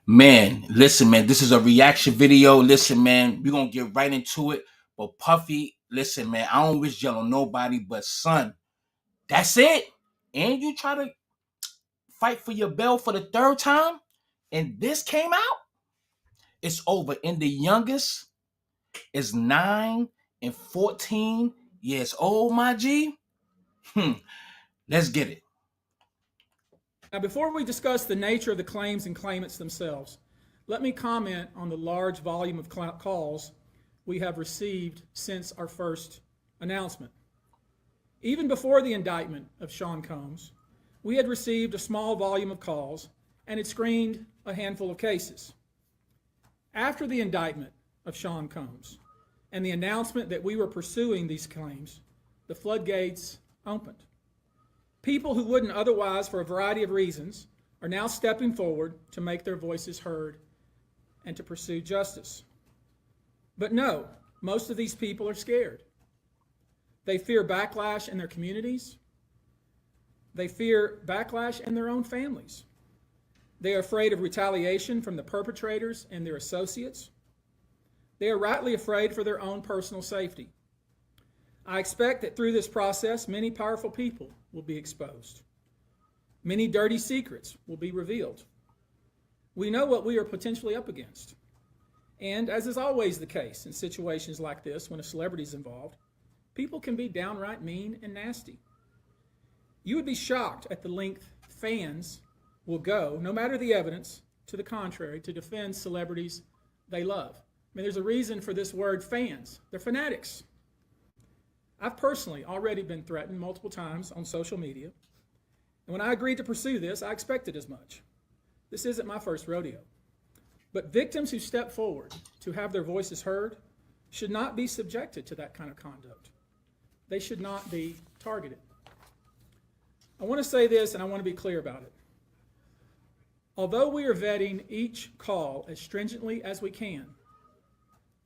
Man, listen, man, this is a reaction video. Listen, man, we're gonna get right into it. But Puffy, listen, man, I don't wish jail on nobody, but son, that's it. And you try to fight for your bail for the third time, and this came out, it's over. And the youngest is 9 and 14 years old, my G. Let's get it. Now, before we discuss the nature of the claims and claimants themselves, let me comment on the large volume of calls we have received since our first announcement. Even before the indictment of Sean Combs, we had received a small volume of calls and had screened a handful of cases. After the indictment of Sean Combs and the announcement that we were pursuing these claims, the floodgates opened. People who wouldn't otherwise, for a variety of reasons, are now stepping forward to make their voices heard and to pursue justice. But no, most of these people are scared. They fear backlash in their communities. They fear backlash in their own families. They are afraid of retaliation from the perpetrators and their associates. They are rightly afraid for their own personal safety. I expect that through this process, many powerful people will be exposed. Many dirty secrets will be revealed. We know what we are potentially up against. And as is always the case in situations like this, when a celebrity is involved, people can be downright mean and nasty. You would be shocked at the length fans will go, no matter the evidence to the contrary, to defend celebrities they love. I mean, there's a reason for this word fans. They're fanatics. I've personally already been threatened multiple times on social media. And when I agreed to pursue this, I expected as much. This isn't my first rodeo. But victims who step forward to have their voices heard should not be subjected to that kind of conduct. They should not be targeted. I want to say this, and I want to be clear about it. Although we are vetting each call as stringently as we can,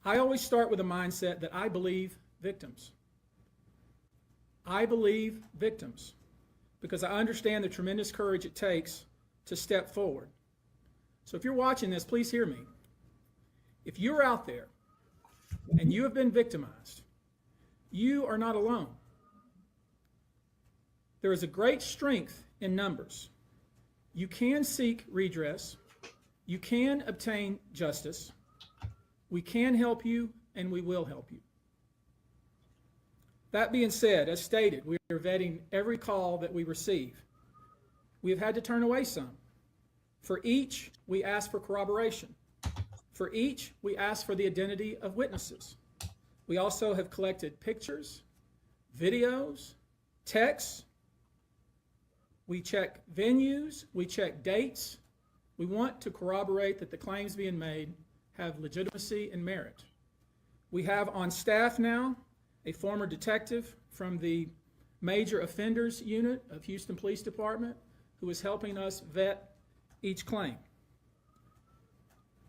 I always start with a mindset that I believe victims. I believe victims because I understand the tremendous courage it takes to step forward. So if you're watching this, please hear me. If you're out there and you have been victimized, you are not alone. There is a great strength in numbers. You can seek redress. You can obtain justice. We can help you, and we will help you. That being said, as stated, we are vetting every call that we receive. We have had to turn away some. For each, we ask for corroboration. For each, we ask for the identity of witnesses. We also have collected pictures, videos, texts. We check venues, we check dates. We want to corroborate that the claims being made have legitimacy and merit. We have on staff now a former detective from the Major Offenders Unit of Houston Police Department who is helping us vet each claim.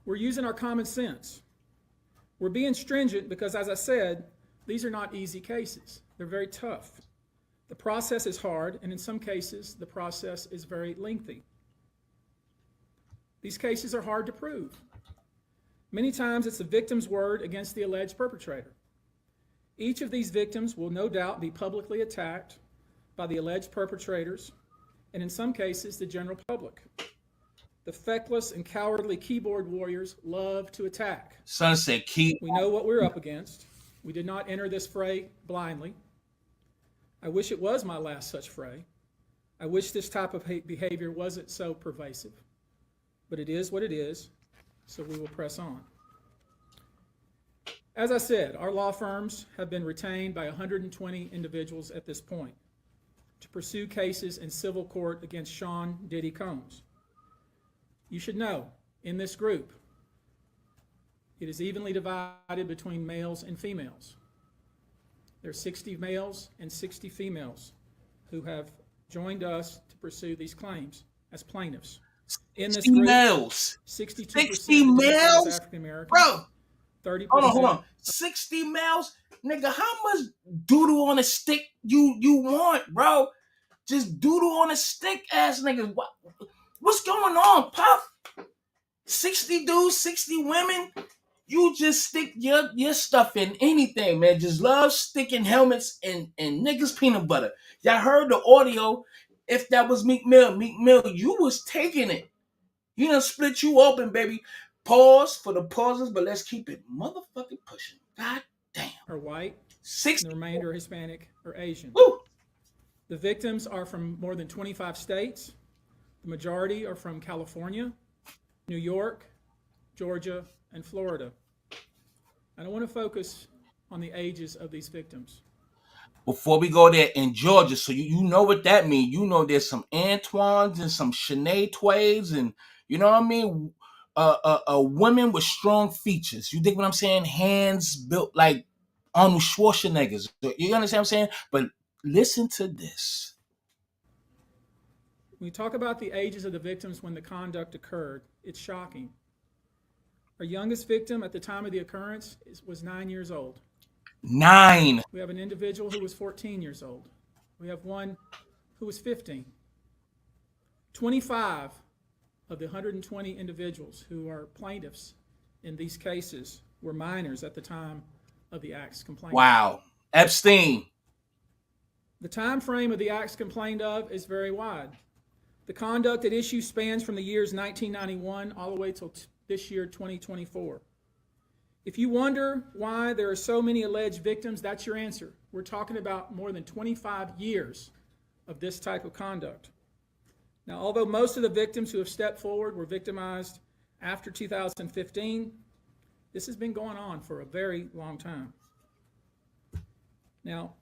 We're using our common sense. We're being stringent because, as I said, these are not easy cases. They're very tough. The process is hard, and in some cases, the process is very lengthy. These cases are hard to prove. Many times it's the victim's word against the alleged perpetrator. Each of these victims will no doubt be publicly attacked by the alleged perpetrators, and in some cases, the general public. The feckless and cowardly keyboard warriors love to attack. Sunset Key. We know what we're up against. We did not enter this fray blindly. I wish it was my last such fray. I wish this type of behavior wasn't so pervasive. But it is what it is, so we will press on. As I said, our law firms have been retained by 120 individuals at this point to pursue cases in civil court against Sean Diddy Combs. You should know, in this group, it is evenly divided between males and females. There are 60 males and 60 females who have joined us to pursue these claims as plaintiffs. In this group, males. 62% 60 males? African American. Bro, 30%. hold on. 60 males? Nigga, how much doodle on a stick you want, bro? Just doodle on a stick, ass nigga. What's going on, Puff? 60 dudes, 60 women. You just stick your stuff in anything, man. Just love sticking helmets and niggas peanut butter. Y'all heard the audio. If that was Meek Mill, you was taking it. You done split you open, baby. Pause for the pauses, but let's keep it motherfucking pushing. God damn. Are white, 60. and the remainder are Hispanic or Asian. Woo. The victims are from more than 25 states. The majority are from California, New York, Georgia, and Florida. And I want to focus on the ages of these victims. Before we go there, in Georgia, so you know what that means. You know there's some Antoines and some Shanae Tways, and you know what I mean? A women with strong features. You dig what I'm saying? Hands built like Arnold Schwarzenegger's. You understand what I'm saying? But listen to this. When we talk about the ages of the victims when the conduct occurred, it's shocking. Our youngest victim at the time of the occurrence was 9 years old. 9. We have an individual who was 14 years old. We have one who was 15. 25 of the 120 individuals who are plaintiffs in these cases were minors at the time of the acts complained of. Wow. Epstein. The time frame of the acts complained of is very wide. The conduct at issue spans from the years 1991 all the way till this year, 2024. If you wonder why there are so many alleged victims, that's your answer. We're talking about more than 25 years of this type of conduct. Now, although most of the victims who have stepped forward were victimized after 2015, this has been going on for a very long time. Now,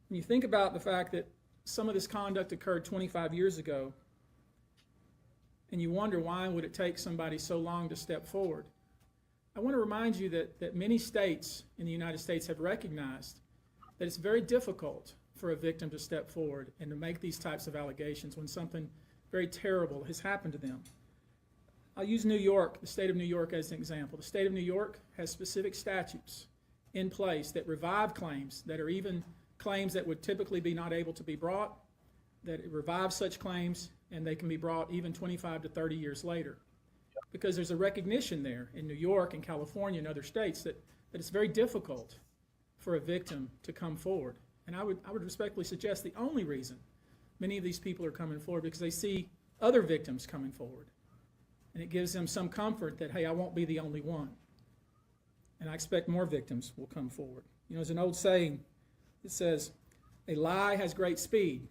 when you think about the fact that some of this conduct occurred 25 years ago, and you wonder why would it take somebody so long to step forward, I want to remind you that many states in the United States have recognized that it's very difficult for a victim to step forward and to make these types of allegations when something very terrible has happened to them. I'll use New York, the state of New York, as an example. The state of New York has specific statutes in place that revive claims that are even claims that would typically be not able to be brought, that it revives such claims and they can be brought even 25 to 30 years later. Because there's a recognition there in New York and California and other states that it's very difficult for a victim to come forward. And I would respectfully suggest the only reason many of these people are coming forward because they see other victims coming forward. And it gives them some comfort that, hey, I won't be the only one. And I expect more victims will come forward. You know, there's an old saying that says, a lie has great speed,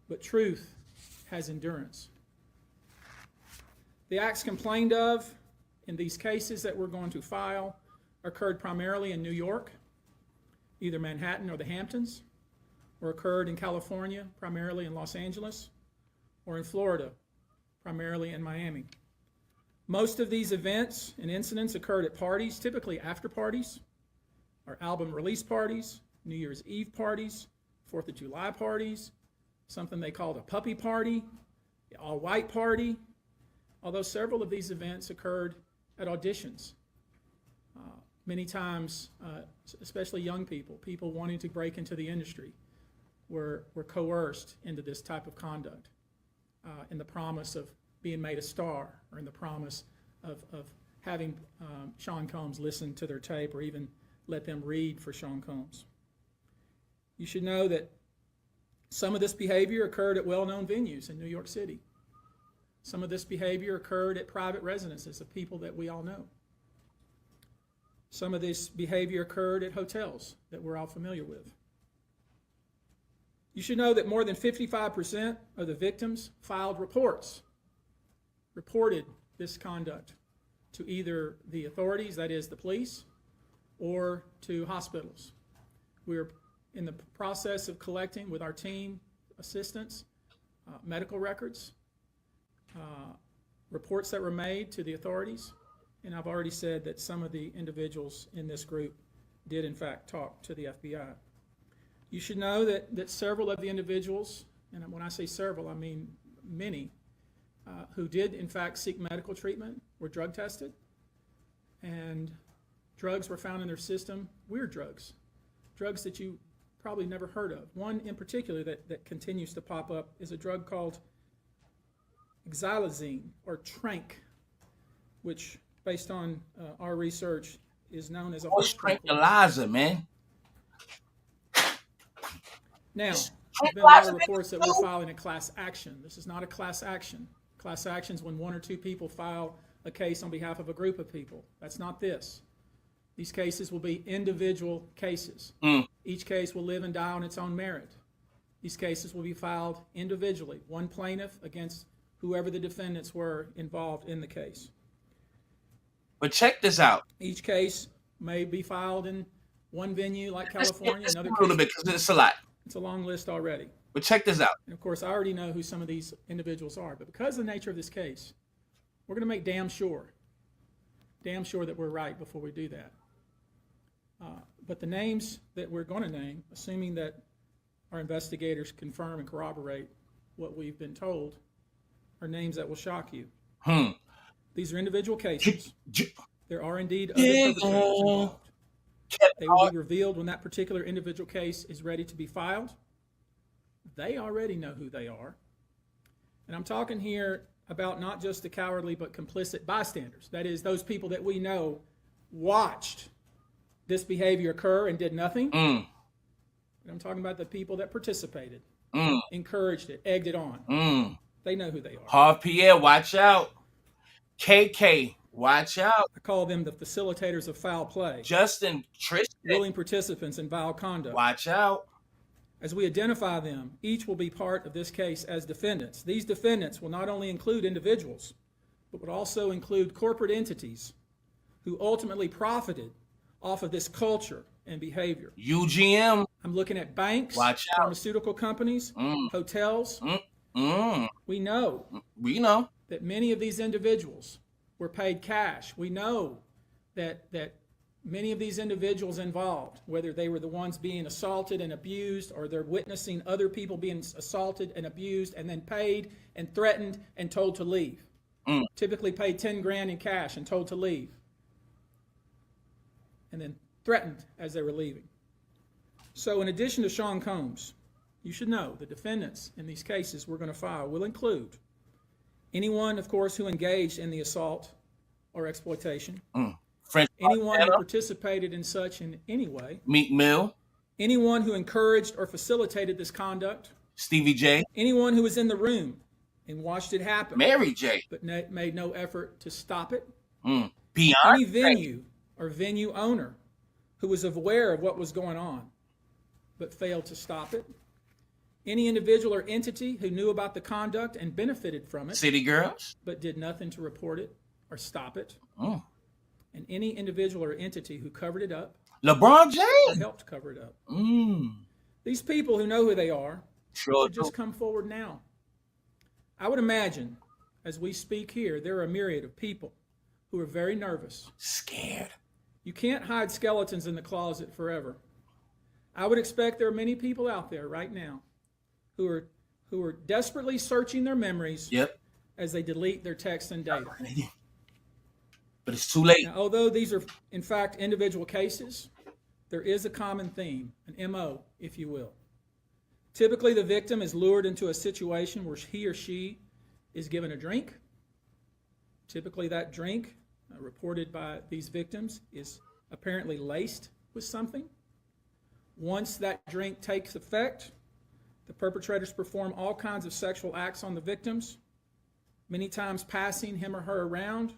but truth has endurance. The acts complained of in these cases that we're going to file occurred primarily in New York, either Manhattan or the Hamptons, or occurred in California, primarily in Los Angeles, or in Florida, primarily in Miami. Most of these events and incidents occurred at parties, typically after parties, or album release parties, New Year's Eve parties, 4th of July parties, something they called a puppy party, the all-white party, although several of these events occurred at auditions. Many times, especially young people wanting to break into the industry, were coerced into this type of conduct in the promise of being made a star or in the promise of having Sean Combs listen to their tape or even let them read for Sean Combs. You should know that some of this behavior occurred at well-known venues in New York City. Some of this behavior occurred at private residences of people that we all know. Some of this behavior occurred at hotels that we're all familiar with. You should know that more than 55% of the victims filed reported this conduct to either the authorities, that is the police, or to hospitals. We're in the process of collecting with our team assistants medical records, reports that were made to the authorities, and I've already said that some of the individuals in this group did in fact talk to the FBI. You should know that several of the individuals, and when I say several, I mean many, who did in fact seek medical treatment were drug tested, and drugs were found in their system, weird drugs that you probably never heard of. One in particular that continues to pop up is a drug called xylazine or trank. which, based on our research, is known as a Horse horse tranquilizer. tranquilizer, man. Now, there's been a lot Tranquilizer of reports that niggas we're too. filing a class action. This is not a class action. Class action is when one or two people file a case on behalf of a group of people. That's not this. These cases will be individual cases. Each case will live and die on its own merit. These cases will be filed individually, one plaintiff against whoever the defendants were involved in the case. But check this out. Each case may be filed in one venue like Let's California, skip another this a little case. bit because it's a lot. It's a long list already. But check this out. And of course, I already know who some of these individuals are. But because of the nature of this case, we're going to make damn sure that we're right before we do that. But the names that we're going to name, assuming that our investigators confirm and corroborate what we've been told, are names that will shock you. These are individual cases. There are indeed other perpetrators involved. They will be revealed when that particular individual case is ready to be filed. They already know who they are. And I'm talking here about not just the cowardly but complicit bystanders. That is, those people that we know watched this behavior occur and did nothing. And I'm talking about the people that participated, encouraged it, egged it on. They know who they are. Harv Pierre, watch out. KK, watch out. I call them the facilitators of foul play. Justin, Tristan, Willing participants in vile conduct. watch out. As we identify them, each will be part of this case as defendants. These defendants will not only include individuals, but would also include corporate entities who ultimately profited off of this culture and behavior. UGM, I'm looking at banks, watch out. pharmaceutical companies, hotels. We know We know. that many of these individuals were paid cash. We know that many of these individuals involved, whether they were the ones being assaulted and abused or they're witnessing other people being assaulted and abused and then paid and threatened and told to leave. Typically paid 10 grand in cash and told to leave. And then threatened as they were leaving. So in addition to Sean Combs, you should know the defendants in these cases we're going to file will include anyone, of course, who engaged in the assault or exploitation. French Anyone who Montana, participated in such in any way. Meek Mill, Anyone who encouraged or facilitated this conduct. Stevie J, Anyone who was in the room and watched it happen, Mary J, but made no effort to stop it. Beyonce, Any venue or venue owner who was aware of what was going on, but failed to stop it. Any individual or entity who knew about the conduct and benefited from it, City Girls, but did nothing to report it or stop it. And any individual or entity who covered it up LeBron or James. helped cover it up. These people who know who they are Sure should just come forward now. I would imagine, as we speak here, there are a myriad of people who are very nervous. Scared. You can't hide skeletons in the closet forever. I would expect there are many people out there right now who are desperately searching their memories as they delete their texts and data. But it's too late. Now, although these are, in fact, individual cases, there is a common theme, an MO, if you will. Typically, the victim is lured into a situation where he or she is given a drink. Typically, that drink, reported by these victims, is apparently laced with something. Once that drink takes effect, the perpetrators perform all kinds of sexual acts on the victims, many times passing him or her around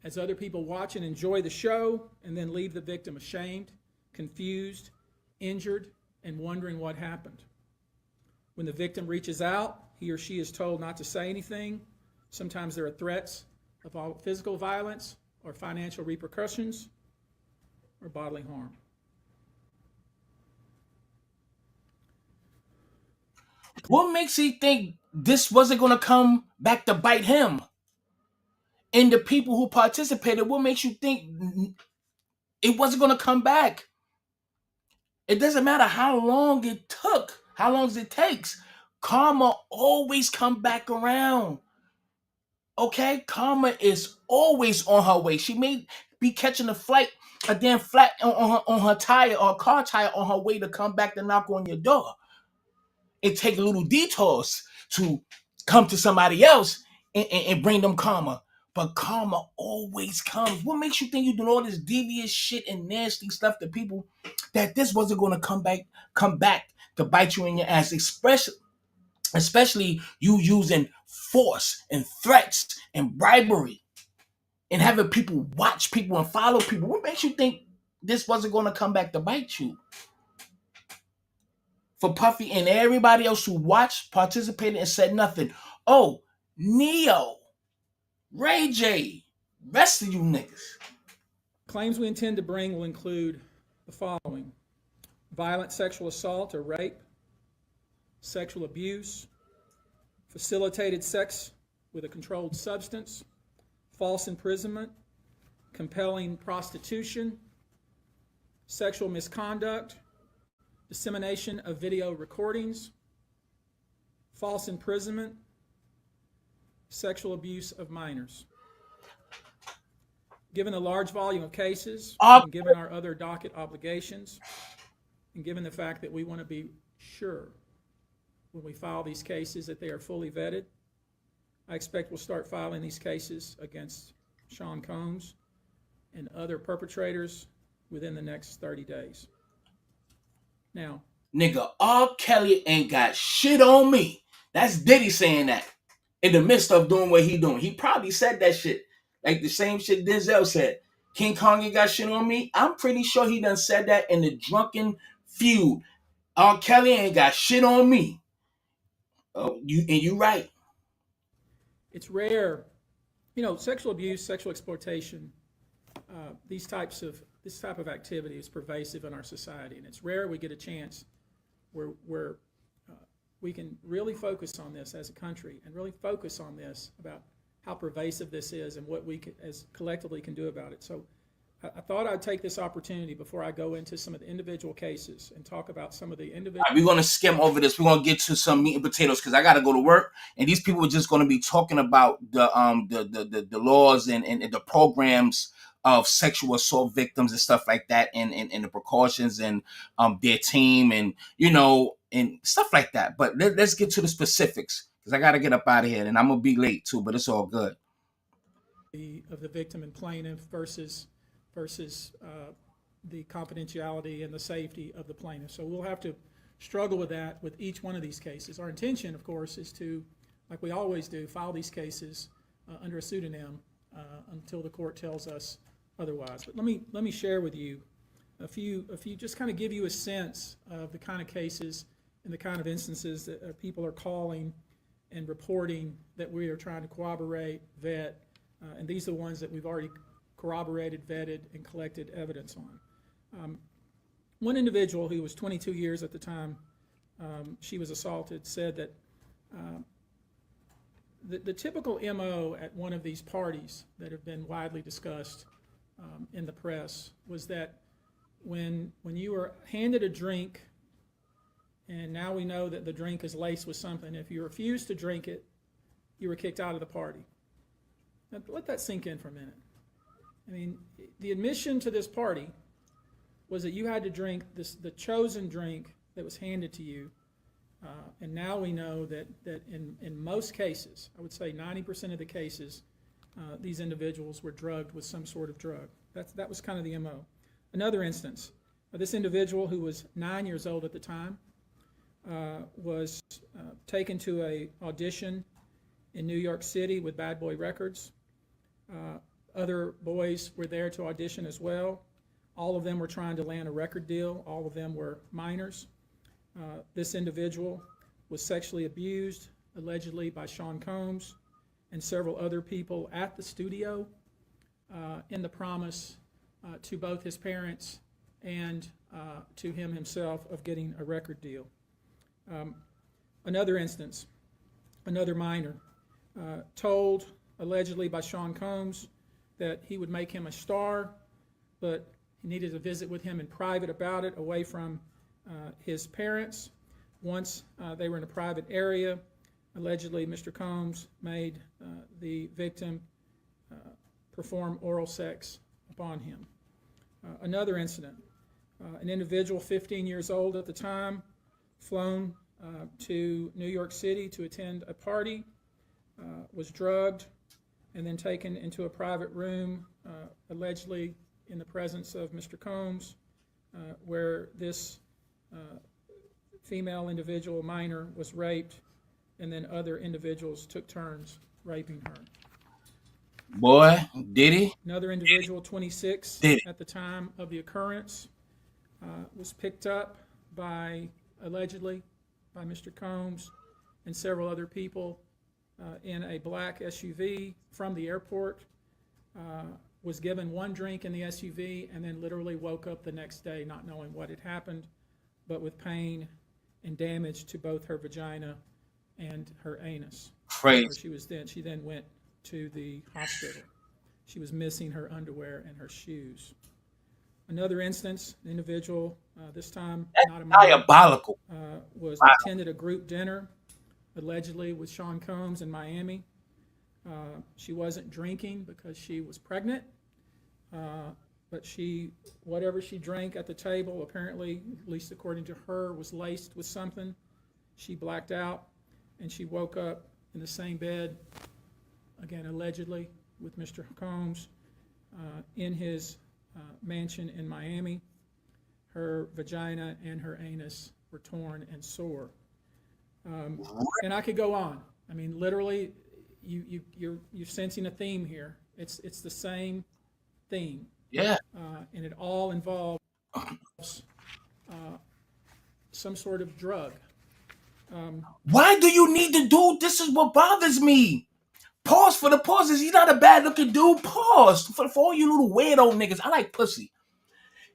as other people watch and enjoy the show, and then leave the victim ashamed, confused, injured, and wondering what happened. When the victim reaches out, he or she is told not to say anything. Sometimes there are threats of physical violence or financial repercussions or bodily harm. What makes he think this wasn't going to come back to bite him? And the people who participated, what makes you think it wasn't going to come back? It doesn't matter how long it took, how long it takes. Karma always come back around. Okay? Karma is always on her way. She may be catching a damn flat on her tire or a car tire on her way to come back to knock on your door. It takes little detours to come to somebody else and bring them karma. but karma always comes. What makes you think you're doing all this devious shit and nasty stuff to people that this wasn't going to come back to bite you in your ass, especially you using force and threats and bribery and having people watch people and follow people? What makes you think this wasn't going to come back to bite you? For Puffy and everybody else who watched, participated, and said nothing. Oh, Neo, Ray J, rest of you niggas. Claims we intend to bring will include the following: violent sexual assault or rape, sexual abuse, facilitated sex with a controlled substance, false imprisonment, compelling prostitution, sexual misconduct, dissemination of video recordings, false imprisonment, sexual abuse of minors. Given the large volume of cases, and given our other docket obligations, and given the fact that we want to be sure when we file these cases that they are fully vetted, I expect we'll start filing these cases against Sean Combs and other perpetrators within the next 30 days. Now, nigga, R. Kelly ain't got shit on me. That's Diddy saying that in the midst of doing what he doing. He probably said that shit. Like the same shit Denzel said. King Kong ain't got shit on me. I'm pretty sure he done said that in the drunken feud. R. Kelly ain't got shit on me. Oh, you right. it's rare, sexual abuse, sexual exploitation, this type of activity is pervasive in our society, and it's rare we get a chance where we can really focus on this as a country and really focus on this about how pervasive this is and what we as collectively can do about it. So I thought I'd take this opportunity before I go into some of the individual cases and talk about some of the individual. We're going to skim over this. We're going to get to some meat and potatoes because I got to go to work, and these people are just going to be talking about the laws and the programs of sexual assault victims and stuff like that, and the precautions and their team and and stuff like that. But let's get to the specifics because I got to get up out of here, and I'm gonna be late too. But it's all good. Of the victim and plaintiff versus the confidentiality and the safety of the plaintiff. So we'll have to struggle with that with each one of these cases. Our intention, of course, is to, like we always do, file these cases under a pseudonym until the court tells us otherwise. But let me share with you a few, just kind of give you a sense of the kind of cases and the kind of instances that people are calling and reporting that we are trying to corroborate, vet, and these are the ones that we've already corroborated, vetted, and collected evidence on. One individual who was 22 years at the time she was assaulted said that the typical MO at one of these parties that have been widely discussed in the press was that when you were handed a drink, and now we know that the drink is laced with something, if you refused to drink it, you were kicked out of the party. Now, let that sink in for a minute. I mean, the admission to this party was that you had to drink the chosen drink that was handed to you, and now we know that in most cases, I would say 90% of the cases, these individuals were drugged with some sort of drug. That was kind of the MO. Another instance, this individual who was 9 years old at the time was taken to an audition in New York City with Bad Boy Records. Other boys were there to audition as well. All of them were trying to land a record deal. All of them were minors. This individual was sexually abused, allegedly by Sean Combs and several other people at the studio in the promise to both his parents and to him himself of getting a record deal. Another instance, another minor, told allegedly by Sean Combs that he would make him a star, but he needed to visit with him in private about it, away from his parents. Once they were in a private area, allegedly Mr. Combs made the victim perform oral sex upon him. Another incident, an individual 15 years old at the time, flown to New York City to attend a party, was drugged, and then taken into a private room, allegedly in the presence of Mr. Combs, where this female individual, minor, was raped, and then other individuals took turns raping her. Boy, Diddy. Another individual, 26 Diddy. at the time of the occurrence, was picked up allegedly by Mr. Combs and several other people in a black SUV from the airport, was given one drink in the SUV, and then literally woke up the next day not knowing what had happened, but with pain and damage to both her vagina and her anus. Crazy. She then went to the hospital. She was missing her underwear and her shoes. Another instance, an individual, this time not a minor, Diabolical. attended a group dinner, allegedly with Sean Combs in Miami. She wasn't drinking because she was pregnant, but whatever she drank at the table, apparently, at least according to her, was laced with something. She blacked out, and she woke up in the same bed, again, allegedly, with Mr. Combs in his mansion in Miami. Her vagina and her anus were torn and sore. And I could go on. I mean, literally, you're sensing a theme here. It's the same theme. Yeah. And it all involves some sort of drug. Why do you need to do this? Is what bothers me. Pause for the pauses. He's not a bad looking dude. Pause for all you little weirdo niggas. I like pussy,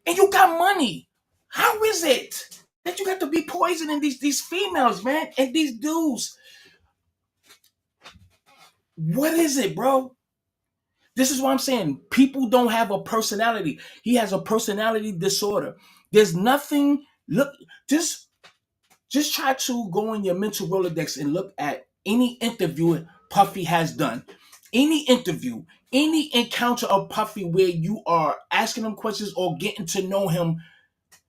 and you got money. How is it that you got to be poisoning these females, man, and these dudes? What is it, bro? This is what I'm saying. People don't have a personality. He has a personality disorder. There's nothing. Look, just try to go in your mental Rolodex and look at any interview Puffy has done. Any interview, any encounter of Puffy where you are asking him questions or getting to know him,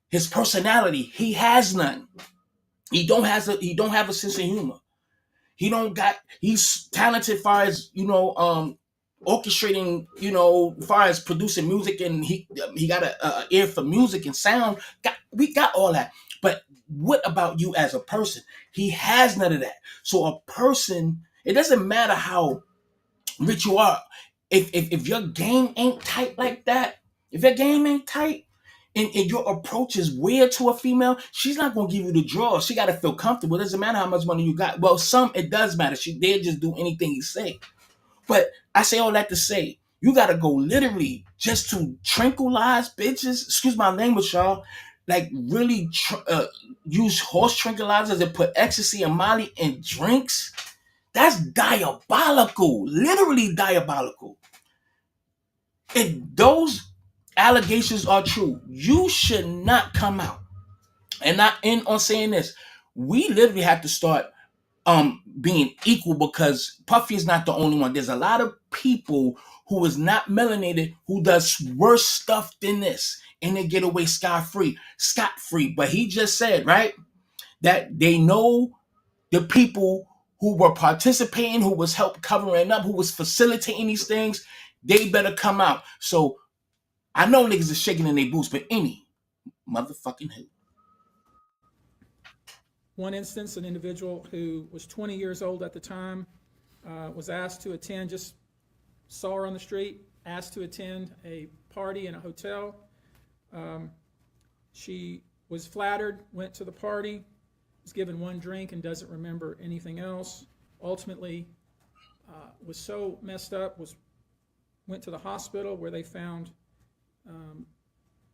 his personality, he has none. He don't have a sense of humor. He's talented as far as, orchestrating, as far as producing music, and he got a ear for music and sound. We got all that. But what about you as a person? He has none of that. So a person, it doesn't matter how rich you are. If your game ain't tight like that, if your game ain't tight, and your approach is weird to a female, she's not gonna give you the draw. She gotta feel comfortable. It doesn't matter how much money you got. Well, some it does matter. They'll just do anything you say. But I say all that to say, you gotta go literally just to tranquilize bitches. Excuse my language, y'all. Like really use horse tranquilizers and put ecstasy and Molly in drinks. That's diabolical. Literally diabolical. If those allegations are true, you should not come out. And not in on saying this. We literally have to start being equal, because Puffy is not the only one. There's a lot of people who is not melanated who does worse stuff than this, and they get away scot-free. But he just said, right, that they know the people who were participating, who was help covering up, who was facilitating these things. They better come out. So I know niggas are shaking in their boots, but any motherfucking who. One instance, an individual who was 20 years old at the time was asked to attend, just saw her on the street, asked to attend a party in a hotel. She was flattered, went to the party, was given one drink and doesn't remember anything else. Ultimately, was so messed up, went to the hospital where they found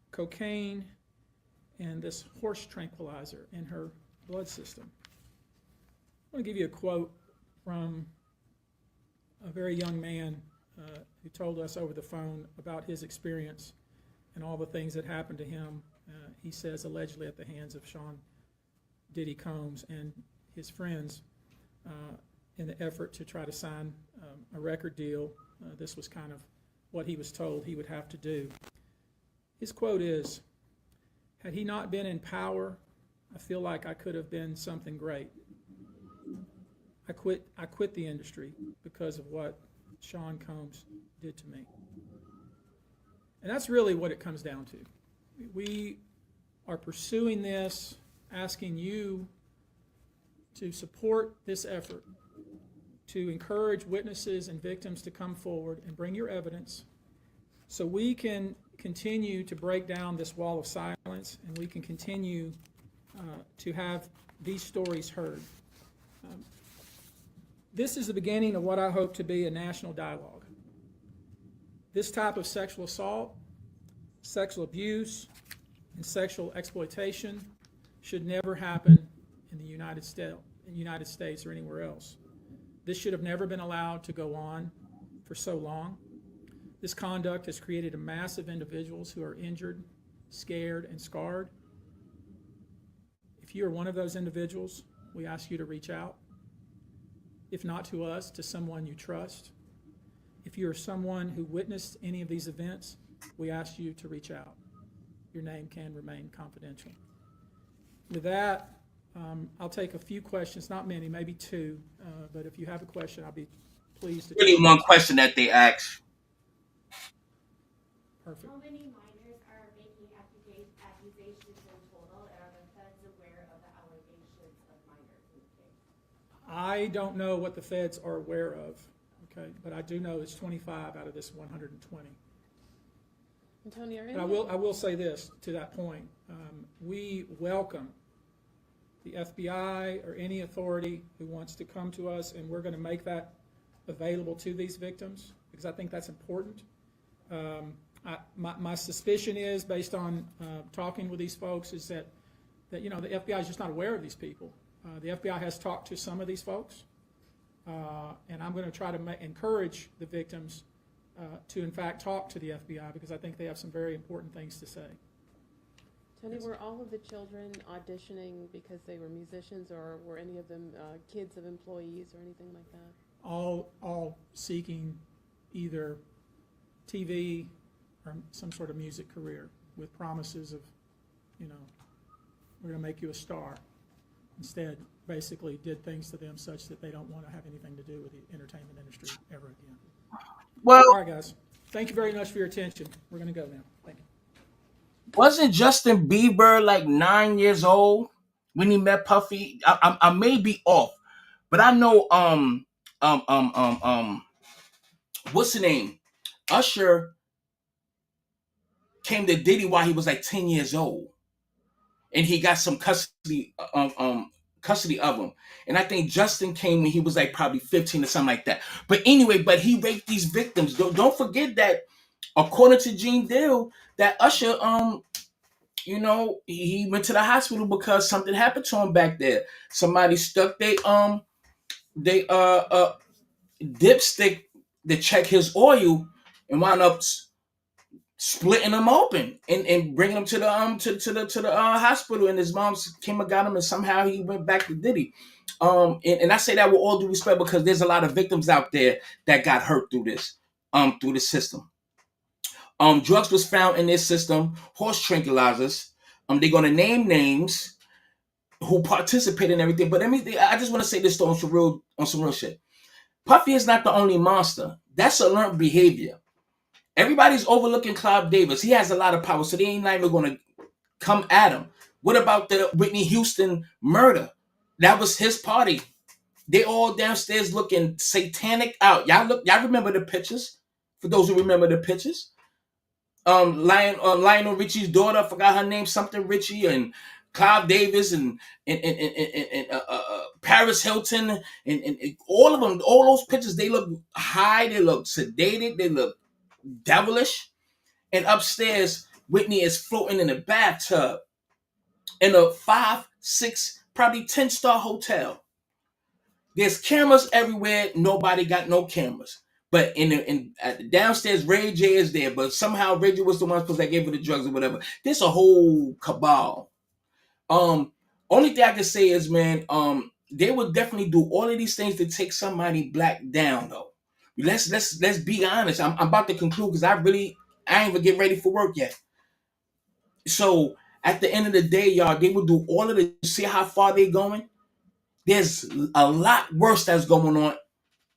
cocaine and this horse tranquilizer in her blood system. I want to give you a quote from a very young man who told us over the phone about his experience and all the things that happened to him, he says, allegedly at the hands of Sean Diddy Combs and his friends in the effort to try to sign a record deal. This was kind of what he was told he would have to do. His quote is, "Had he not been in power, I feel like I could have been something great. I quit the industry because of what Sean Combs did to me. And that's really what it comes down to. We are pursuing this, asking you to support this effort, to encourage witnesses and victims to come forward and bring your evidence so we can continue to break down this wall of silence and we can continue to have these stories heard. This is the beginning of what I hope to be a national dialogue. This type of sexual assault, sexual abuse, and sexual exploitation should never happen in the United States or anywhere else. This should have never been allowed to go on for so long. This conduct has created a mass of individuals who are injured, scared, and scarred. If you are one of those individuals, we ask you to reach out. If not to us, to someone you trust. If you are someone who witnessed any of these events, we ask you to reach out. Your name can remain confidential. With that, I'll take a few questions, not many, maybe two, but if you have a question, I'll be pleased to. Really, one question that they asked. Perfect. How many minors are making accusations in total, and are the feds aware of the allegations of minors in the case? I don't know what the feds are aware of, okay, but I do know it's 25 out of this 120. Tony, But I will say this to that point. We welcome the FBI or any authority who wants to come to us, and we're going to make that available to these victims because I think that's important. My suspicion is, based on talking with these folks, is that the FBI is just not aware of these people. The FBI has talked to some of these folks, and I'm going to try to encourage the victims to, in fact, talk to the FBI because I think they have some very important things to say. Tony, were all of the children auditioning because they were musicians, or were any of them kids of employees or anything like that? All seeking either TV or some sort of music career with promises of, we're going to make you a star. Instead, basically did things to them such that they don't want to have anything to do with the entertainment industry ever again. Well, all right, guys. Thank you very much for your attention. We're going to go now. Thank you. Wasn't Justin Bieber like 9 years old when he met Puffy? I may be off, but I know what's the name? Usher came to Diddy while he was like 10 years old, and he got some custody of him. And I think Justin came when he was like probably 15 or something like that. But anyway, he raped these victims. Don't forget that, according to Gene Deal, that Usher, he went to the hospital because something happened to him back there. Somebody stuck they dipstick to check his oil and wound up splitting him open and bringing him to the hospital. And his mom came and got him, and somehow he went back to Diddy. And I say that with all due respect because there's a lot of victims out there that got hurt through the system. Drugs was found in this system, horse tranquilizers. They're gonna name names who participate in everything. But I just want to say this on some real shit. Puffy is not the only monster. That's a learned behavior. Everybody's overlooking Clive Davis. He has a lot of power, so they ain't not even gonna come at him. What about the Whitney Houston murder? That was his party. They all downstairs looking satanic out. Y'all remember the pictures? For those who remember the pictures. Lionel Richie's daughter, I forgot her name, something Richie, and Clive Davis and Paris Hilton and all of them, all those pictures, they look high, they look sedated, they look devilish. And upstairs, Whitney is floating in a bathtub in a 5, 6, probably 10-star hotel. There's cameras everywhere. Nobody got no cameras. But at the downstairs, Ray J is there. But somehow Ray J was the one supposed that gave her the drugs or whatever. There's a whole cabal. Only thing I can say is, man, they would definitely do all of these things to take somebody black down, though. Let's be honest. I'm about to conclude because I ain't even get ready for work yet. So at the end of the day, y'all, they would do all of this. See how far they're going? There's a lot worse that's going on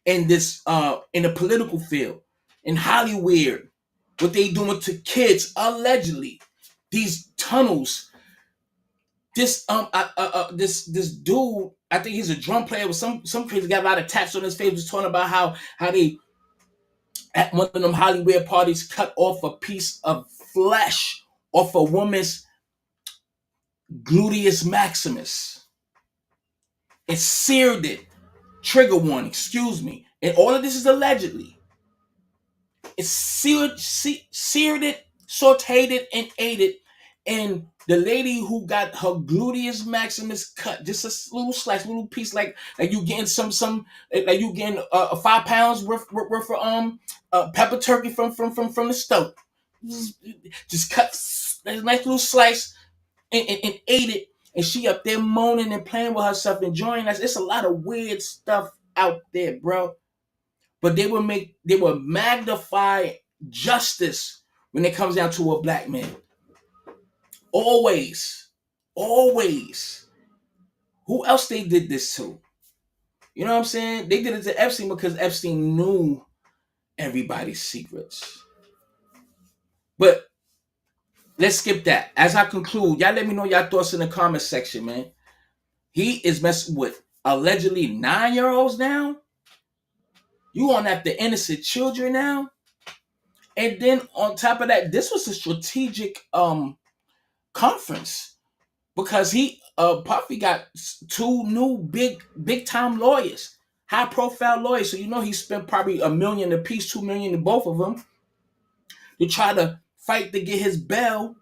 in this in the political field, in Hollywood, what they doing to kids allegedly, these tunnels. This dude, I think he's a drum player with some crazy, got a lot of tats on his face, was talking about how they at one of them Hollywood parties cut off a piece of flesh off a woman's gluteus maximus and seared it. Trigger warning, excuse me. And all of this is allegedly. It seared it, sauteed it, and ate it. And the lady who got her gluteus maximus cut, just a little slice, little piece, like you getting some like you getting 5 pounds worth of pepper turkey from the stove. Just cut a nice little slice and ate it. And she up there moaning and playing with herself, enjoying us. It's a lot of weird stuff out there, bro. But they will magnify justice when it comes down to a black man. Always. Who else they did this to? You know what I'm saying? They did it to Epstein because Epstein knew everybody's secrets. But let's skip that. As I conclude, y'all let me know y'all thoughts in the comment section, man. He is messing with allegedly 9-year-olds now. You on after innocent children now. And then on top of that, this was a strategic conference because Puffy got 2 new big time lawyers, high profile lawyers. So you know he spent probably $1 million a piece, $2 million to both of them to try to fight to get his bail,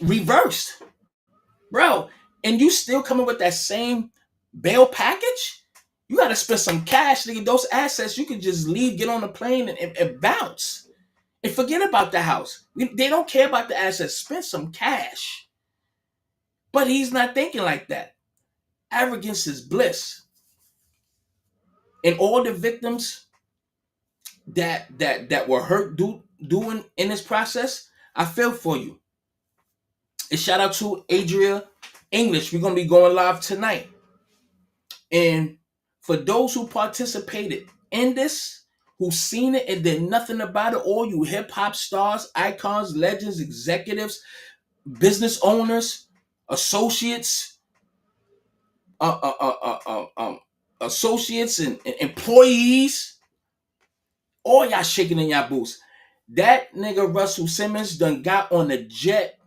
reversed, bro. And you still coming with that same bail package? You got to spend some cash to get those assets. You can just leave, get on the plane, and bounce. And forget about the house. They don't care about the assets. Spend some cash. But he's not thinking like that. Arrogance is bliss. And all the victims that were hurt doing in this process, I feel for you. And shout out to Adria English. We're going to be going live tonight. And for those who participated in this, who seen it and did nothing about it, all you hip-hop stars, icons, legends, executives, business owners, associates, associates and employees, all y'all shaking in y'all boots. That nigga Russell Simmons done got on a jet.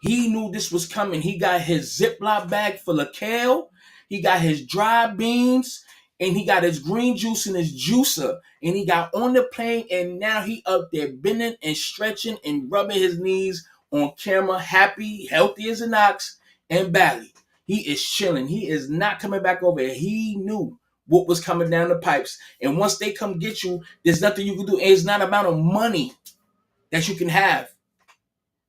He knew this was coming. He got his Ziploc bag full of kale. He got his dry beans. And he got his green juice in his juicer. And he got on the plane. And now he up there bending and stretching and rubbing his knees on camera. Happy, healthy as an ox, and Bali. He is chilling. He is not coming back over here. He knew what was coming down the pipes. And once they come get you, there's nothing you can do. It's not amount of money that you can have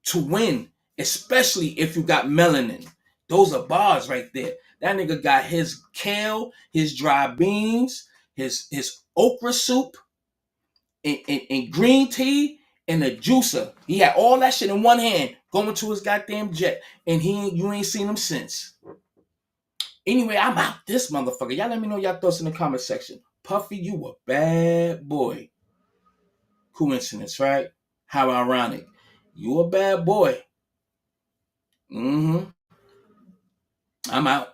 to win, especially if you got melanin. Those are bars right there. That nigga got his kale, his dry beans, his okra soup, and green tea, and a juicer. He had all that shit in one hand going to his goddamn jet. And you ain't seen him since. Anyway, I'm out this motherfucker. Y'all let me know y'all thoughts in the comment section. Puffy, you a bad boy. Coincidence, right? How ironic. You a bad boy. I'm out.